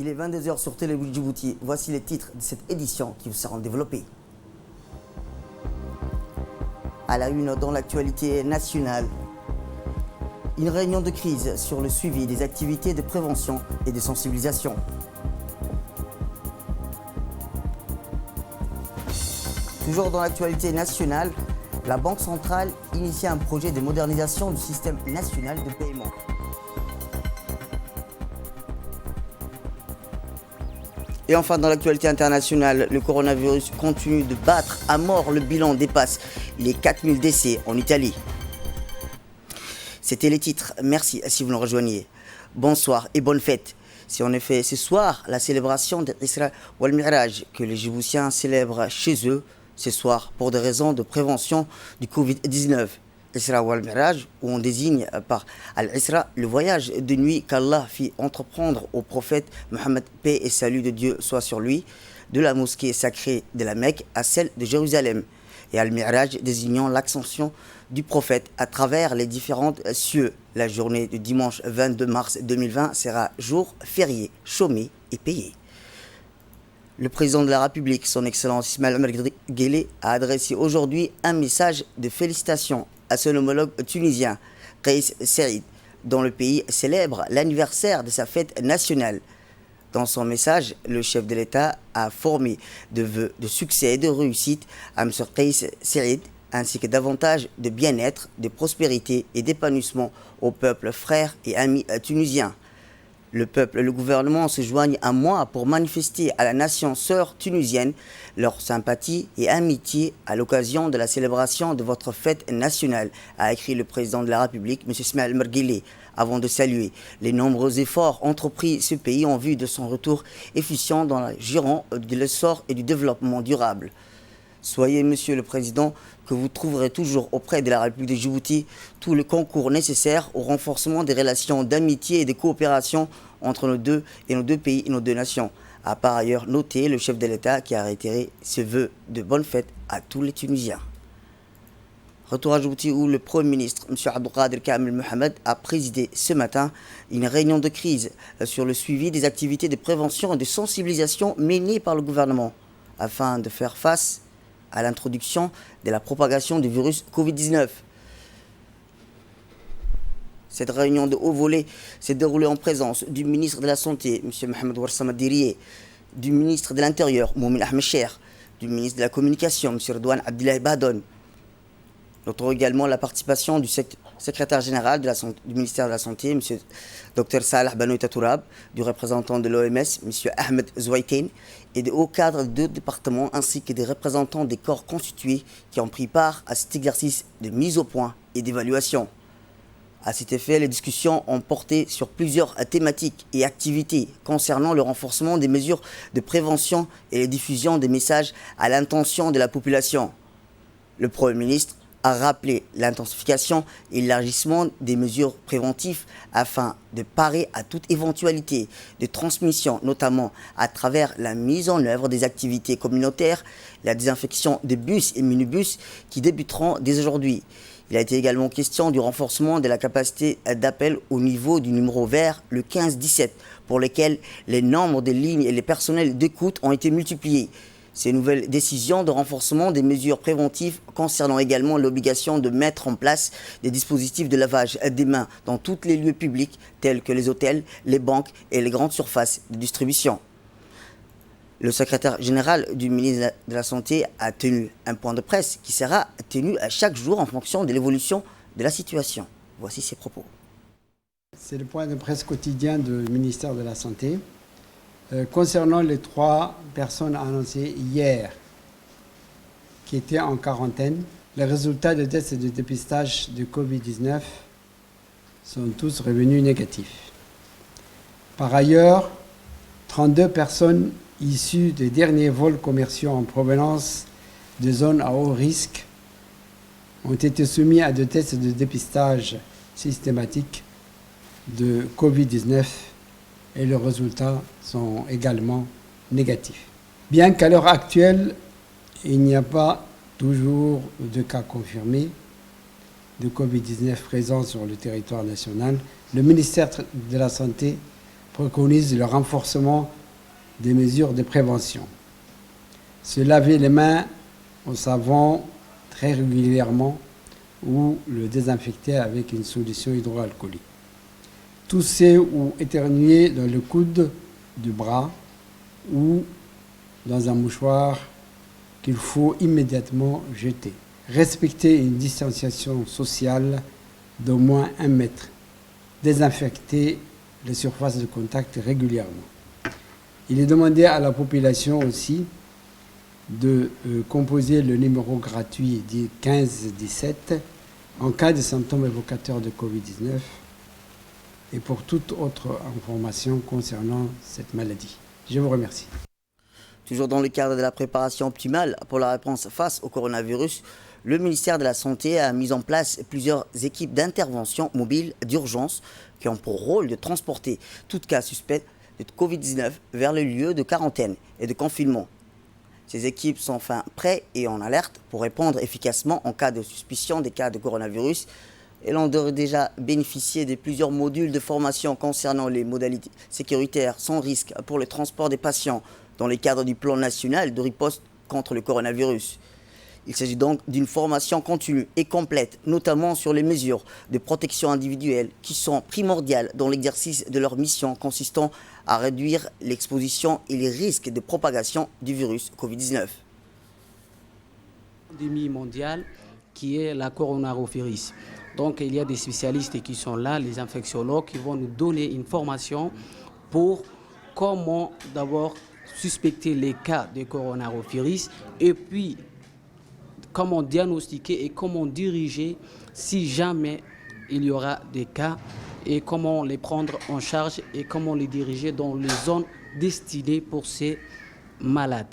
Il est 22 h sur Télé Djibouti. Voici les titres de cette édition qui vous seront développés. À la une dans l'actualité nationale, une réunion de crise sur le suivi des activités de prévention et de sensibilisation. Toujours dans l'actualité nationale, la Banque centrale initie un projet de modernisation du système national de paiement. Et enfin, dans l'actualité internationale, le coronavirus continue de battre à mort. Le bilan dépasse les 4000 décès en Italie. C'était les titres. Merci si vous nous rejoignez. Bonsoir et bonne fête. C'est en effet ce soir la célébration de Isra wal Mi'raj que les Djiboutiens célèbrent chez eux ce soir pour des raisons de prévention du Covid-19. Isra wal Mi'raj, où on désigne par Al-Isra le voyage de nuit qu'Allah fit entreprendre au prophète Mohammed, paix et salut de Dieu soit sur lui, de la mosquée sacrée de la Mecque à celle de Jérusalem, et Al-Mi'raj désignant l'ascension du prophète à travers les différentes cieux. La journée du dimanche 22 mars 2020 sera jour férié, chômé et payé. Le président de la République, son Excellence Ismaël Omar Guelleh, a adressé aujourd'hui un message de félicitations à son homologue tunisien, Kais Saïed, dont le pays célèbre l'anniversaire de sa fête nationale. Dans son message, le chef de l'État a formé de vœux de succès et de réussite à M. Kais Saïed, ainsi que davantage de bien-être, de prospérité et d'épanouissement au peuple frère et ami tunisien. Le peuple et le gouvernement se joignent à moi pour manifester à la nation sœur tunisienne leur sympathie et amitié à l'occasion de la célébration de votre fête nationale, a écrit le président de la République, M. Ismaël Omar Guelleh, avant de saluer les nombreux efforts entrepris ce pays en vue de son retour efficient dans le giron de l'essor et du développement durable. Soyez, Monsieur le Président, que vous trouverez toujours auprès de la République de Djibouti tout le concours nécessaire au renforcement des relations d'amitié et de coopération entre nos deux pays et nos deux nations. A par ailleurs noté le chef de l'État qui a réitéré ce vœu de bonne fête à tous les Tunisiens. Retour à Djibouti où le Premier ministre, M. Abdelkader Kamel Mohamed, a présidé ce matin une réunion de crise sur le suivi des activités de prévention et de sensibilisation menées par le gouvernement afin de faire face à l'introduction de la propagation du virus Covid-19. Cette réunion de haut volet s'est déroulée en présence du ministre de la Santé, M. Mohamed Ouarsama Diriye, du ministre de l'Intérieur, Moumin Ahmed Cheikh, du ministre de la Communication, M. Redouane Abdillahi Badon. Notons également la participation du secrétaire général du ministère de la Santé, M. Dr Salah Banoita Tourab, du représentant de l'OMS, M. Ahmed Zouaïtine, et de hauts cadres de deux départements ainsi que des représentants des corps constitués qui ont pris part à cet exercice de mise au point et d'évaluation. À cet effet, les discussions ont porté sur plusieurs thématiques et activités concernant le renforcement des mesures de prévention et la diffusion des messages à l'intention de la population. Le Premier ministre a rappelé l'intensification et l'élargissement des mesures préventives afin de parer à toute éventualité de transmission, notamment à travers la mise en œuvre des activités communautaires, la désinfection des bus et minibus qui débuteront dès aujourd'hui. Il a été également question du renforcement de la capacité d'appel au niveau du numéro vert, le 15-17, pour lequel les nombres de lignes et les personnels d'écoute ont été multipliés. Ces nouvelles décisions de renforcement des mesures préventives concernant également l'obligation de mettre en place des dispositifs de lavage des mains dans tous les lieux publics tels que les hôtels, les banques et les grandes surfaces de distribution. Le secrétaire général du ministère de la Santé a tenu un point de presse qui sera tenu à chaque jour en fonction de l'évolution de la situation. Voici ses propos. C'est le point de presse quotidien du ministère de la Santé. Concernant les 3 personnes annoncées hier qui étaient en quarantaine, les résultats de tests et de dépistage de Covid-19 sont tous revenus négatifs. Par ailleurs, 32 personnes issues des derniers vols commerciaux en provenance de zones à haut risque ont été soumises à des tests de dépistage systématiques de Covid-19 et les résultats sont également négatifs. Bien qu'à l'heure actuelle, il n'y a pas toujours de cas confirmés de Covid-19 présents sur le territoire national, le ministère de la Santé préconise le renforcement des mesures de prévention. Se laver les mains au savon très régulièrement ou le désinfecter avec une solution hydroalcoolique. Tousser ou éternuer dans le coude du bras ou dans un mouchoir qu'il faut immédiatement jeter. Respecter une distanciation sociale d'au moins 1 mètre. Désinfecter les surfaces de contact régulièrement. Il est demandé à la population aussi de composer le numéro gratuit 1517 en cas de symptômes évocateurs de Covid-19 et pour toute autre information concernant cette maladie. Je vous remercie. Toujours dans le cadre de la préparation optimale pour la réponse face au coronavirus, le ministère de la Santé a mis en place plusieurs équipes d'intervention mobiles d'urgence qui ont pour rôle de transporter tout cas suspect de Covid-19 vers le lieu de quarantaine et de confinement. Ces équipes sont enfin prêtes et en alerte pour répondre efficacement en cas de suspicion des cas de coronavirus. Elles ont déjà bénéficié de plusieurs modules de formation concernant les modalités sécuritaires sans risque pour le transport des patients dans le cadre du plan national de riposte contre le coronavirus. Il s'agit donc d'une formation continue et complète, notamment sur les mesures de protection individuelle qui sont primordiales dans l'exercice de leur mission consistant à réduire l'exposition et les risques de propagation du virus Covid-19. Pandémie mondiale qui est la coronavirus. Donc il y a des spécialistes qui sont là, les infectiologues, qui vont nous donner une formation pour comment d'abord suspecter les cas de coronavirus et puis comment diagnostiquer et comment diriger si jamais il y aura des cas et comment les prendre en charge et comment les diriger dans les zones destinées pour ces malades.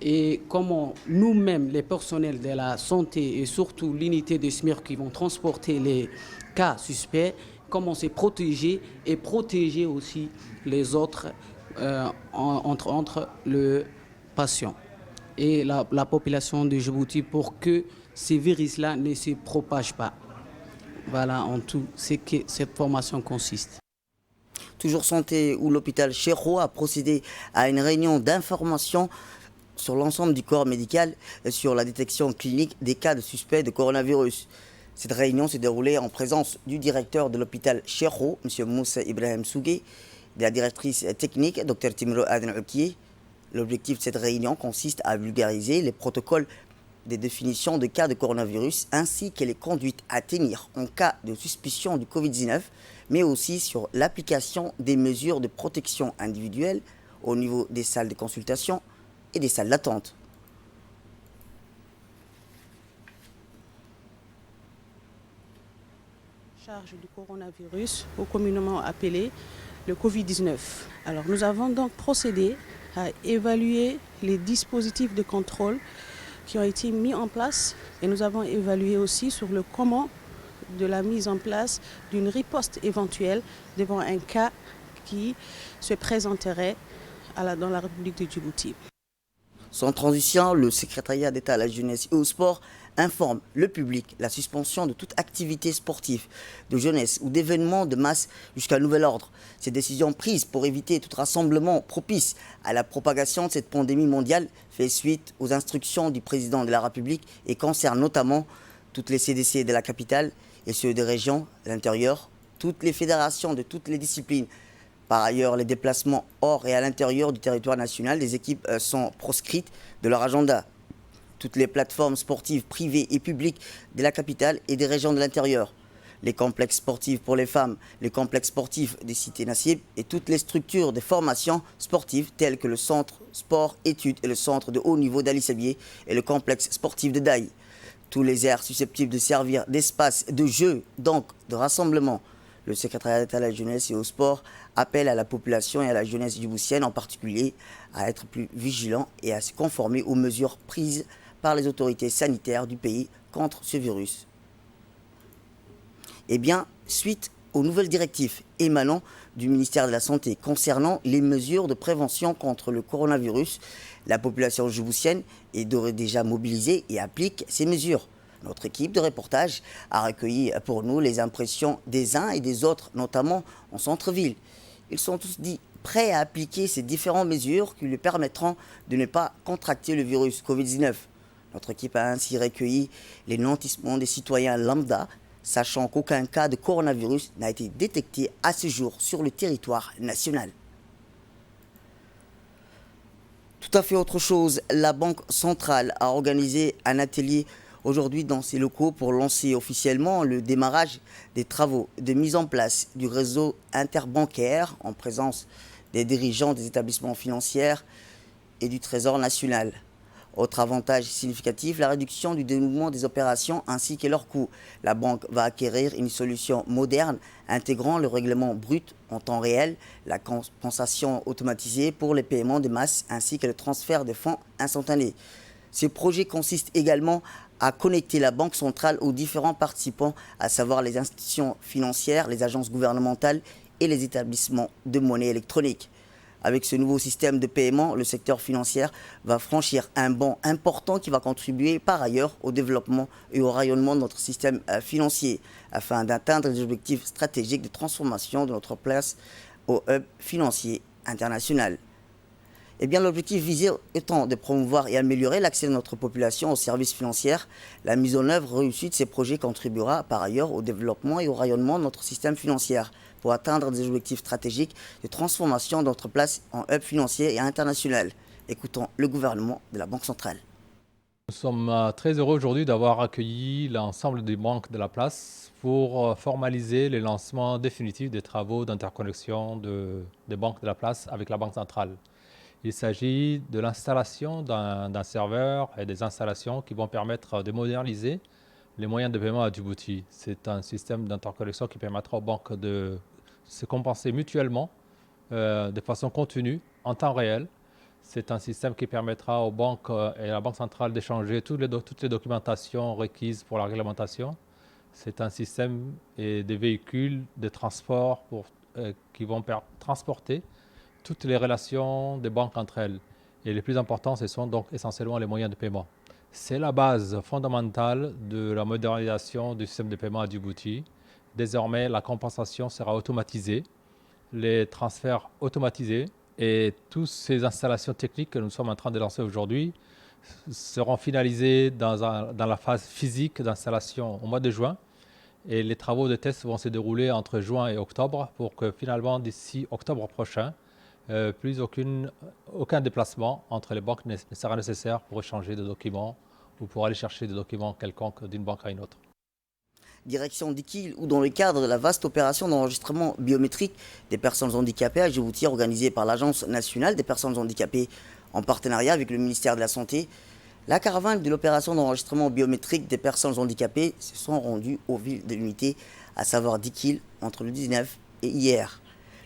Et comment nous-mêmes, les personnels de la santé et surtout l'unité de SMIR qui vont transporter les cas suspects, comment se protéger et protéger aussi les autres entre le patient et la population de Djibouti pour que ces virus-là ne se propagent pas. Voilà en tout ce que cette formation consiste. Toujours santé, où l'hôpital Cheikh a procédé à une réunion d'information sur l'ensemble du corps médical sur la détection clinique des cas de suspects de coronavirus. Cette réunion s'est déroulée en présence du directeur de l'hôpital Cheikh, M. Moussa Ibrahim Sougué, de la directrice technique, Dr Timro Aden Oukié. L'objectif de cette réunion consiste à vulgariser les protocoles des définitions de cas de coronavirus ainsi que les conduites à tenir en cas de suspicion du Covid-19, mais aussi sur l'application des mesures de protection individuelle au niveau des salles de consultation et des salles d'attente. Charge du coronavirus, ou communément appelé le Covid-19. Alors nous avons donc procédé à évaluer les dispositifs de contrôle qui ont été mis en place et nous avons évalué aussi sur le comment de la mise en place d'une riposte éventuelle devant un cas qui se présenterait dans la République de Djibouti. Sans transition, le secrétariat d'État à la jeunesse et au sport informe le public la suspension de toute activité sportive, de jeunesse ou d'événements de masse jusqu'à nouvel ordre. Ces décisions prises pour éviter tout rassemblement propice à la propagation de cette pandémie mondiale fait suite aux instructions du président de la République et concerne notamment toutes les CDC de la capitale et ceux des régions, l'intérieur, toutes les fédérations de toutes les disciplines. Par ailleurs, les déplacements hors et à l'intérieur du territoire national des équipes sont proscrites de leur agenda. Toutes les plateformes sportives privées et publiques de la capitale et des régions de l'intérieur, les complexes sportifs pour les femmes, les complexes sportifs des cités Nassib et toutes les structures de formation sportive telles que le centre sport études et le centre de haut niveau d'Ali Sabié et le complexe sportif de Daï. Tous les aires susceptibles de servir d'espace de jeu, donc de rassemblement. Le secrétariat d'État à la jeunesse et au sport appelle à la population et à la jeunesse djiboutienne en particulier à être plus vigilants et à se conformer aux mesures prises par les autorités sanitaires du pays contre ce virus. Eh bien, suite aux nouvelles directives émanant du ministère de la Santé concernant les mesures de prévention contre le coronavirus, la population djiboutienne est déjà mobilisée et applique ces mesures. Notre équipe de reportage a recueilli pour nous les impressions des uns et des autres, notamment en centre-ville. Ils sont tous dits prêts à appliquer ces différentes mesures qui lui permettront de ne pas contracter le virus Covid-19. Notre équipe a ainsi recueilli les nantissements des citoyens lambda, sachant qu'aucun cas de coronavirus n'a été détecté à ce jour sur le territoire national. Tout à fait autre chose, la Banque centrale a organisé un atelier aujourd'hui dans ses locaux pour lancer officiellement le démarrage des travaux de mise en place du réseau interbancaire en présence des dirigeants des établissements financiers et du Trésor national. Autre avantage significatif, la réduction du dénouement des opérations ainsi que leurs coûts. La banque va acquérir une solution moderne intégrant le règlement brut en temps réel, la compensation automatisée pour les paiements de masse ainsi que le transfert de fonds instantanés. Ce projet consiste également à connecter la Banque centrale aux différents participants, à savoir les institutions financières, les agences gouvernementales et les établissements de monnaie électronique. Avec ce nouveau système de paiement, le secteur financier va franchir un bond important qui va contribuer par ailleurs au développement et au rayonnement de notre système financier afin d'atteindre les objectifs stratégiques de transformation de notre place au hub financier international. Eh bien, l'objectif visé étant de promouvoir et améliorer l'accès de notre population aux services financiers, la mise en œuvre réussie de ces projets contribuera par ailleurs au développement et au rayonnement de notre système financier pour atteindre des objectifs stratégiques de transformation de notre place en hub financier et international. Écoutons le gouvernement de la Banque centrale. Nous sommes très heureux aujourd'hui d'avoir accueilli l'ensemble des banques de la place pour formaliser le lancement définitif des travaux d'interconnexion des banques de la place avec la Banque centrale. Il s'agit de l'installation d'un serveur et des installations qui vont permettre de moderniser les moyens de paiement à Djibouti. C'est un système d'interconnexion qui permettra aux banques de se compenser mutuellement de façon continue, en temps réel. C'est un système qui permettra aux banques et à la Banque centrale d'échanger toutes les documentations requises pour la réglementation. C'est un système et des véhicules de transport qui vont transporter toutes les relations des banques entre elles. Et les plus importants, ce sont donc essentiellement les moyens de paiement. C'est la base fondamentale de la modernisation du système de paiement à Djibouti. Désormais, la compensation sera automatisée, les transferts automatisés et toutes ces installations techniques que nous sommes en train de lancer aujourd'hui seront finalisées dans la phase physique d'installation au mois de juin. Et les travaux de test vont se dérouler entre juin et octobre pour que finalement, d'ici octobre prochain, plus aucun déplacement entre les banques ne sera nécessaire pour échanger des documents ou pour aller chercher des documents quelconques d'une banque à une autre. Direction d'Ikil, où dans le cadre de la vaste opération d'enregistrement biométrique des personnes handicapées à Djibouti organisée par l'Agence nationale des personnes handicapées en partenariat avec le ministère de la Santé, la caravane de l'opération d'enregistrement biométrique des personnes handicapées se sont rendues aux villes de l'unité, à savoir d'Ikil, entre le 19 et hier.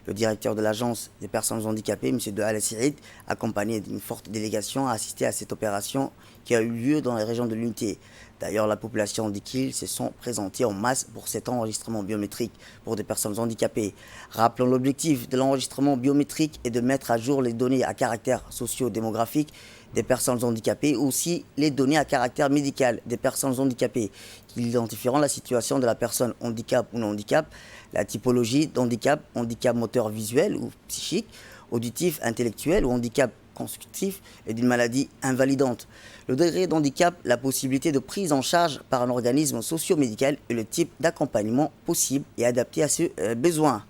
Le directeur de l'Agence des personnes handicapées, M. Doal Sirid, accompagné d'une forte délégation, a assisté à cette opération qui a eu lieu dans les régions de l'unité. D'ailleurs, la population d'Ikil se sont présentées en masse pour cet enregistrement biométrique pour des personnes handicapées. Rappelons, l'objectif de l'enregistrement biométrique est de mettre à jour les données à caractère socio-démographique des personnes handicapées, aussi les données à caractère médical des personnes handicapées, qui identifieront la situation de la personne handicap ou non-handicap, la typologie d'handicap, handicap moteur visuel ou psychique, auditif, intellectuel ou handicap constitutif et d'une maladie invalidante. Le degré d'handicap, la possibilité de prise en charge par un organisme socio-médical et le type d'accompagnement possible et adapté à ce besoin.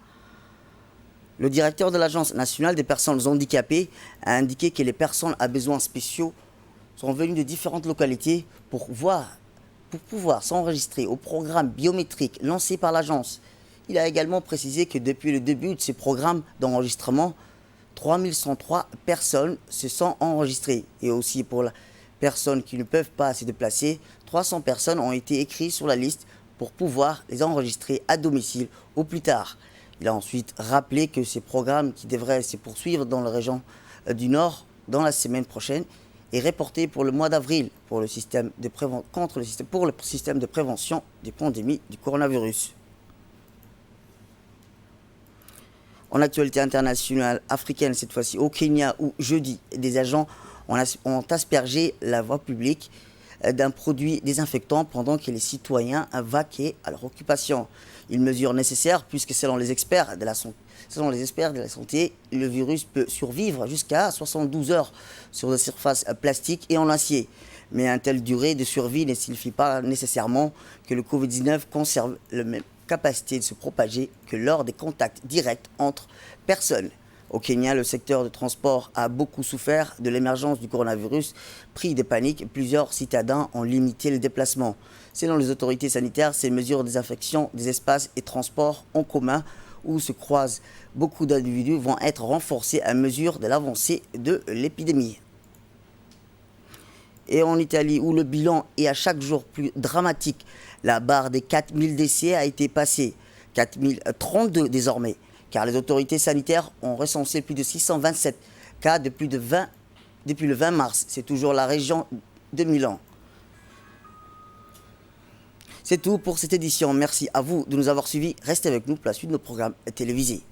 Le directeur de l'Agence nationale des personnes handicapées a indiqué que les personnes à besoins spéciaux sont venues de différentes localités pour pouvoir s'enregistrer au programme biométrique lancé par l'agence. Il a également précisé que depuis le début de ce programme d'enregistrement, 3103 personnes se sont enregistrées. Et aussi pour les personnes qui ne peuvent pas se déplacer, 300 personnes ont été écrites sur la liste pour pouvoir les enregistrer à domicile au plus tard. Il a ensuite rappelé que ces programmes qui devraient se poursuivre dans la région du Nord dans la semaine prochaine est reporté pour le mois d'avril pour le système de prévention des pandémies du coronavirus. En actualité internationale africaine, cette fois-ci au Kenya, où jeudi, des agents ont aspergé la voie publique d'un produit désinfectant pendant que les citoyens vaquaient à leur occupation. Une mesure nécessaire puisque selon les experts Selon les experts de la santé, le virus peut survivre jusqu'à 72 heures sur des surfaces plastiques et en acier. Mais une telle durée de survie ne signifie pas nécessairement que le Covid-19 conserve la même capacité de se propager que lors des contacts directs entre personnes. Au Kenya, le secteur de transport a beaucoup souffert de l'émergence du coronavirus. Pris de panique, plusieurs citadins ont limité le déplacement. Selon les autorités sanitaires, ces mesures de désinfection des espaces et transports en commun où se croisent beaucoup d'individus vont être renforcées à mesure de l'avancée de l'épidémie. Et en Italie, où le bilan est à chaque jour plus dramatique, la barre des 4000 décès a été passée, 4032 désormais, car les autorités sanitaires ont recensé plus de 627 cas depuis le 20 mars. C'est toujours la région de Milan. C'est tout pour cette édition. Merci à vous de nous avoir suivis. Restez avec nous pour la suite de nos programmes télévisés.